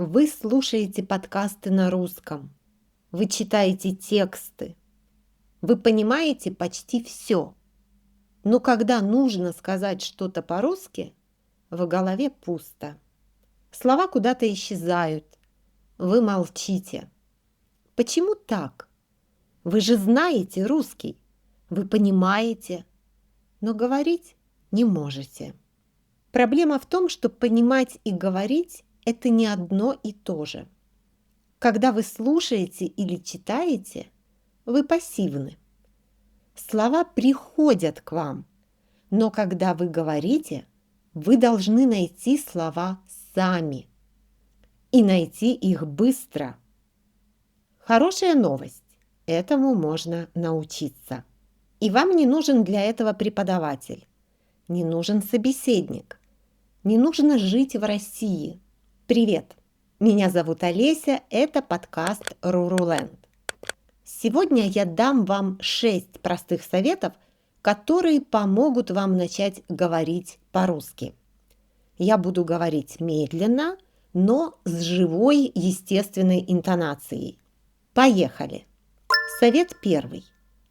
Вы слушаете подкасты на русском, вы читаете тексты, вы понимаете почти все. Но когда нужно сказать что-то по-русски, в голове пусто. Слова куда-то исчезают, вы молчите. Почему так? Вы же знаете русский, вы понимаете, но говорить не можете. Проблема в том, что понимать и говорить – это не одно и то же. Когда вы слушаете или читаете, вы пассивны. Слова приходят к вам, но когда вы говорите, вы должны найти слова сами и найти их быстро. Хорошая новость – этому можно научиться. И вам не нужен для этого преподаватель, не нужен собеседник, не нужно жить в России. Привет! Меня зовут Олеся, это подкаст Руруленд. Сегодня я дам вам 6 простых советов, которые помогут вам начать говорить по-русски. Я буду говорить медленно, но с живой, естественной интонацией. Поехали! Совет первый.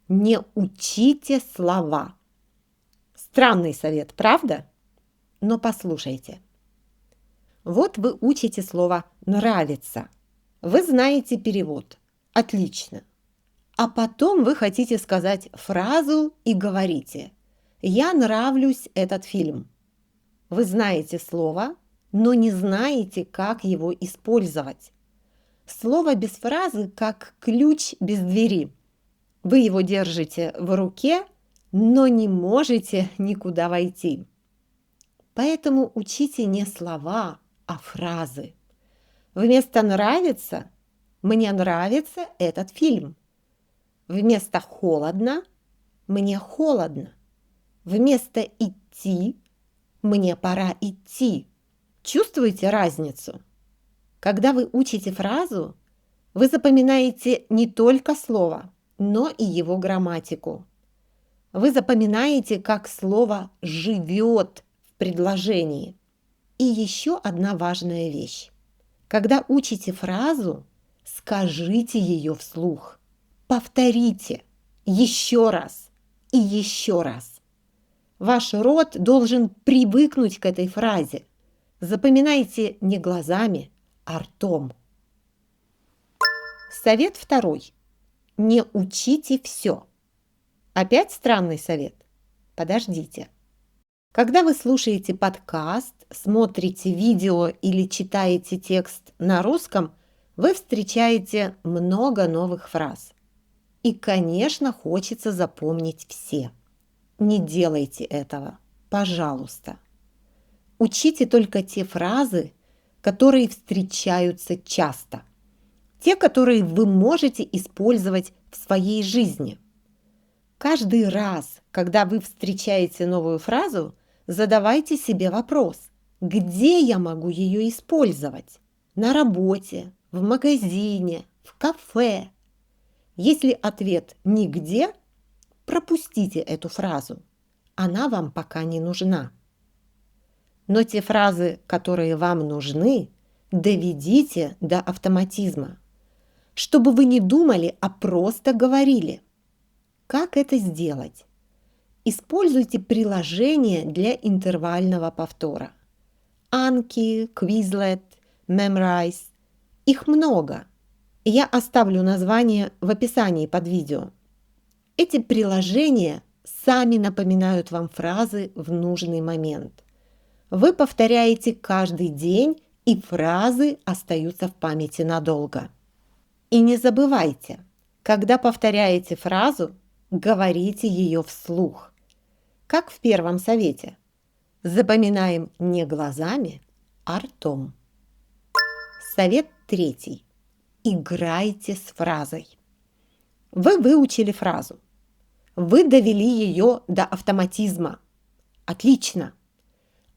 Не учите слова. Странный совет, правда? Но послушайте. Вот вы учите слово «нравится». Вы знаете перевод. Отлично. А потом вы хотите сказать фразу и говорите «Я нравлюсь этот фильм». Вы знаете слово, но не знаете, как его использовать. Слово без фразы как ключ без двери. Вы его держите в руке, но не можете никуда войти. Поэтому учите не слова, а фразы. Вместо «нравится» «мне нравится этот фильм». Вместо «холодно» «мне холодно». Вместо «идти» «мне пора идти». Чувствуете разницу? Когда вы учите фразу, вы запоминаете не только слово, но и его грамматику. Вы запоминаете, как слово живет в предложении. И еще одна важная вещь. Когда учите фразу, скажите ее вслух. Повторите еще раз и еще раз. Ваш рот должен привыкнуть к этой фразе. Запоминайте не глазами, а ртом. Совет второй. Не учите все. Опять странный совет? Подождите. Когда вы слушаете подкаст, смотрите видео или читаете текст на русском, вы встречаете много новых фраз. И, конечно, хочется запомнить все. Не делайте этого, пожалуйста. Учите только те фразы, которые встречаются часто. Те, которые вы можете использовать в своей жизни. Каждый раз, когда вы встречаете новую фразу, задавайте себе вопрос, где я могу ее использовать? На работе, в магазине, в кафе. Если ответ «нигде», пропустите эту фразу. Она вам пока не нужна. Но те фразы, которые вам нужны, доведите до автоматизма, чтобы вы не думали, а просто говорили. Как это сделать? Используйте приложение для интервального повтора. Anki, Quizlet, Memrise. Их много. Я оставлю название в описании под видео. Эти приложения сами напоминают вам фразы в нужный момент. Вы повторяете каждый день, и фразы остаются в памяти надолго. И не забывайте, когда повторяете фразу, говорите ее вслух. Как в первом совете. Запоминаем не глазами, а ртом. Совет третий. Играйте с фразой. Вы выучили фразу. Вы довели ее до автоматизма. Отлично.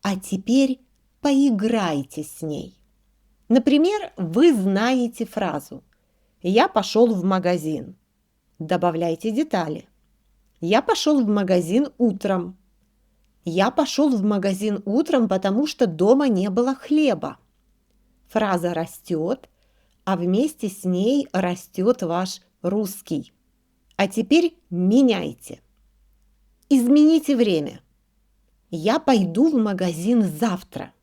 А теперь поиграйте с ней. Например, вы знаете фразу «Я пошел в магазин». Добавляйте детали. Я пошел в магазин утром. Я пошел в магазин утром, потому что дома не было хлеба. Фраза растет, а вместе с ней растет ваш русский. А теперь меняйте. Измените время. Я пойду в магазин завтра.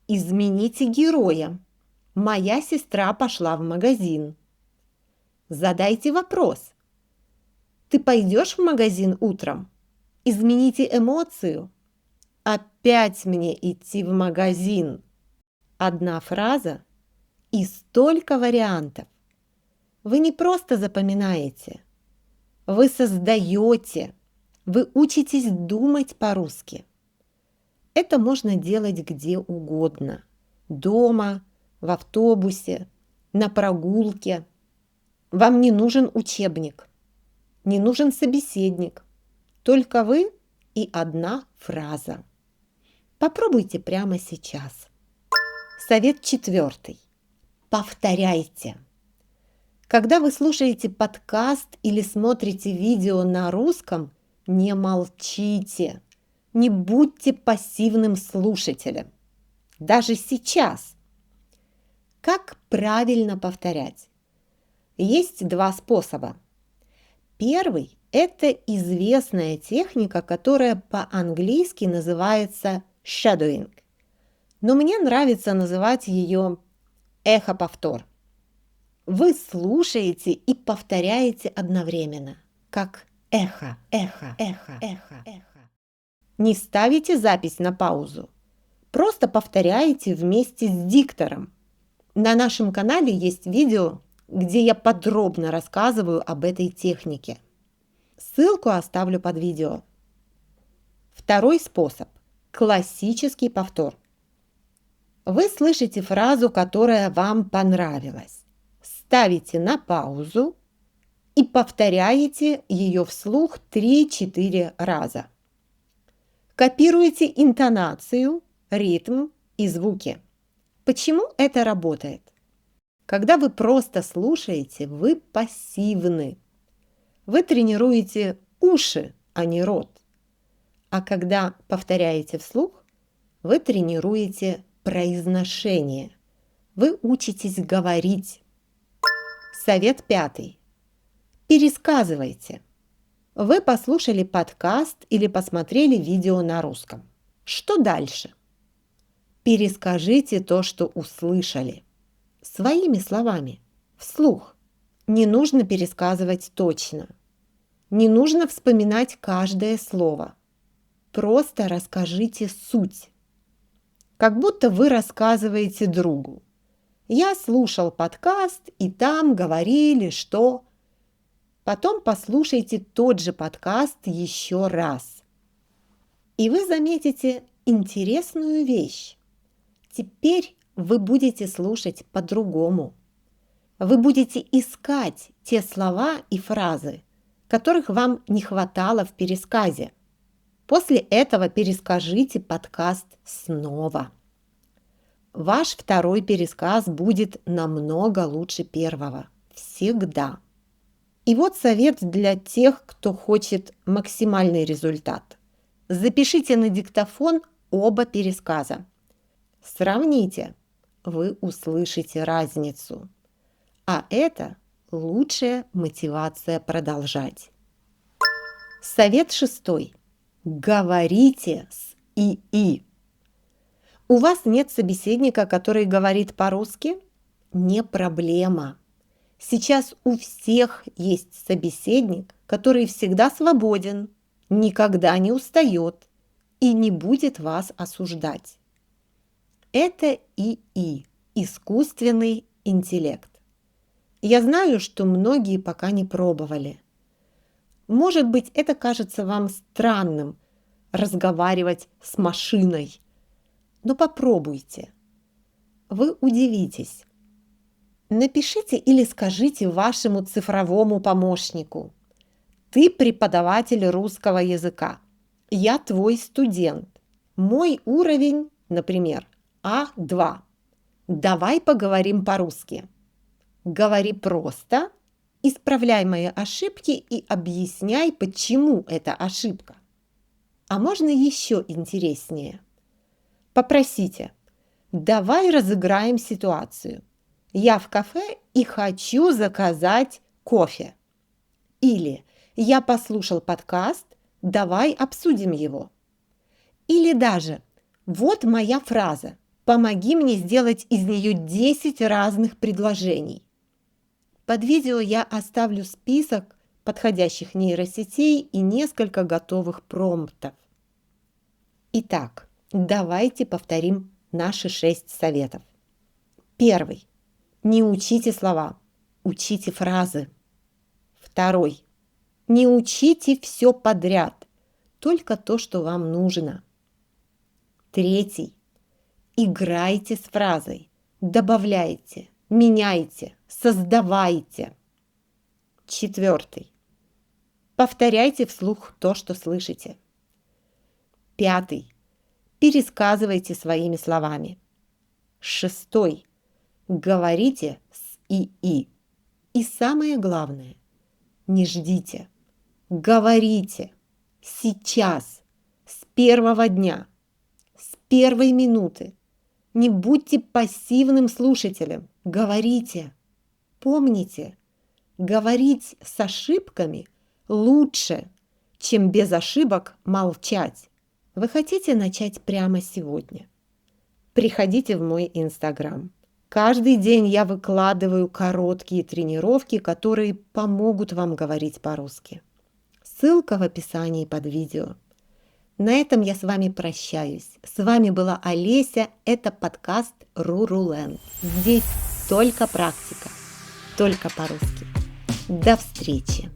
Измените героя. Моя сестра пошла в магазин. Задайте вопрос. Ты пойдешь в магазин утром? Измените эмоцию. Опять мне идти в магазин. Одна фраза и столько вариантов. Вы не просто запоминаете, вы создаете, вы учитесь думать по-русски. Это можно делать где угодно. Дома, в автобусе, на прогулке. Вам не нужен учебник, не нужен собеседник. Только вы и одна фраза. Попробуйте прямо сейчас. Совет 4. Повторяйте. Когда вы слушаете подкаст или смотрите видео на русском, не молчите. Не будьте пассивным слушателем. Даже сейчас. Как правильно повторять? Есть два способа. Первый – это известная техника, которая по-английски называется shadowing. Но мне нравится называть ее эхоповтор. Вы слушаете и повторяете одновременно, как эхо, эхо, эхо, эхо, эхо. Не ставите запись на паузу. Просто повторяете вместе с диктором. На нашем канале есть видео, где я подробно рассказываю об этой технике. Ссылку оставлю под видео. Второй способ – классический повтор. Вы слышите фразу, которая вам понравилась. Ставите на паузу и повторяете ее вслух 3-4 раза. Копируйте интонацию, ритм и звуки. Почему это работает? Когда вы просто слушаете, вы пассивны. Вы тренируете уши, а не рот. А когда повторяете вслух, вы тренируете произношение. Вы учитесь говорить. Совет 5. Пересказывайте. Вы послушали подкаст или посмотрели видео на русском. Что дальше? Перескажите то, что услышали. Своими словами, вслух. Не нужно пересказывать точно. Не нужно вспоминать каждое слово. Просто расскажите суть. Как будто вы рассказываете другу. Я слушал подкаст, и там говорили, что... Потом послушайте тот же подкаст еще раз. И вы заметите интересную вещь. Теперь вы будете слушать по-другому. Вы будете искать те слова и фразы, которых вам не хватало в пересказе. После этого перескажите подкаст снова. Ваш второй пересказ будет намного лучше первого. Всегда. И вот совет для тех, кто хочет максимальный результат. Запишите на диктофон оба пересказа. Сравните, вы услышите разницу. А это лучшая мотивация продолжать. Совет 6. Говорите с ИИ. У вас нет собеседника, который говорит по-русски? Не проблема. Сейчас у всех есть собеседник, который всегда свободен, никогда не устает и не будет вас осуждать. Это ИИ, искусственный интеллект. Я знаю, что многие пока не пробовали. Может быть, это кажется вам странным – разговаривать с машиной. Но попробуйте. Вы удивитесь. Напишите или скажите вашему цифровому помощнику. Ты преподаватель русского языка. Я твой студент. Мой уровень, например, А2. Давай поговорим по-русски. Говори просто, исправляй мои ошибки и объясняй, почему это ошибка. А можно еще интереснее. Попросите. Давай разыграем ситуацию. Я в кафе и хочу заказать кофе. Или я послушал подкаст, давай обсудим его. Или даже вот моя фраза. Помоги мне сделать из нее 10 разных предложений. Под видео я оставлю список подходящих нейросетей и несколько готовых промптов. Итак, давайте повторим наши 6 советов. Первый. Не учите слова, учите фразы. Второй. Не учите все подряд, только то, что вам нужно. Третий. Играйте с фразой, добавляйте, меняйте, создавайте. Четвертый. Повторяйте вслух то, что слышите. Пятый. Пересказывайте своими словами. Шестой. Говорите с ИИ. И самое главное, не ждите. Говорите сейчас, с первого дня, с первой минуты. Не будьте пассивным слушателем. Говорите. Помните, говорить с ошибками лучше, чем без ошибок молчать. Вы хотите начать прямо сегодня? Приходите в мой Инстаграм. Каждый день я выкладываю короткие тренировки, которые помогут вам говорить по-русски. Ссылка в описании под видео. На этом я с вами прощаюсь. С вами была Олеся. Это подкаст Руруленд. Здесь только практика, только по-русски. До встречи!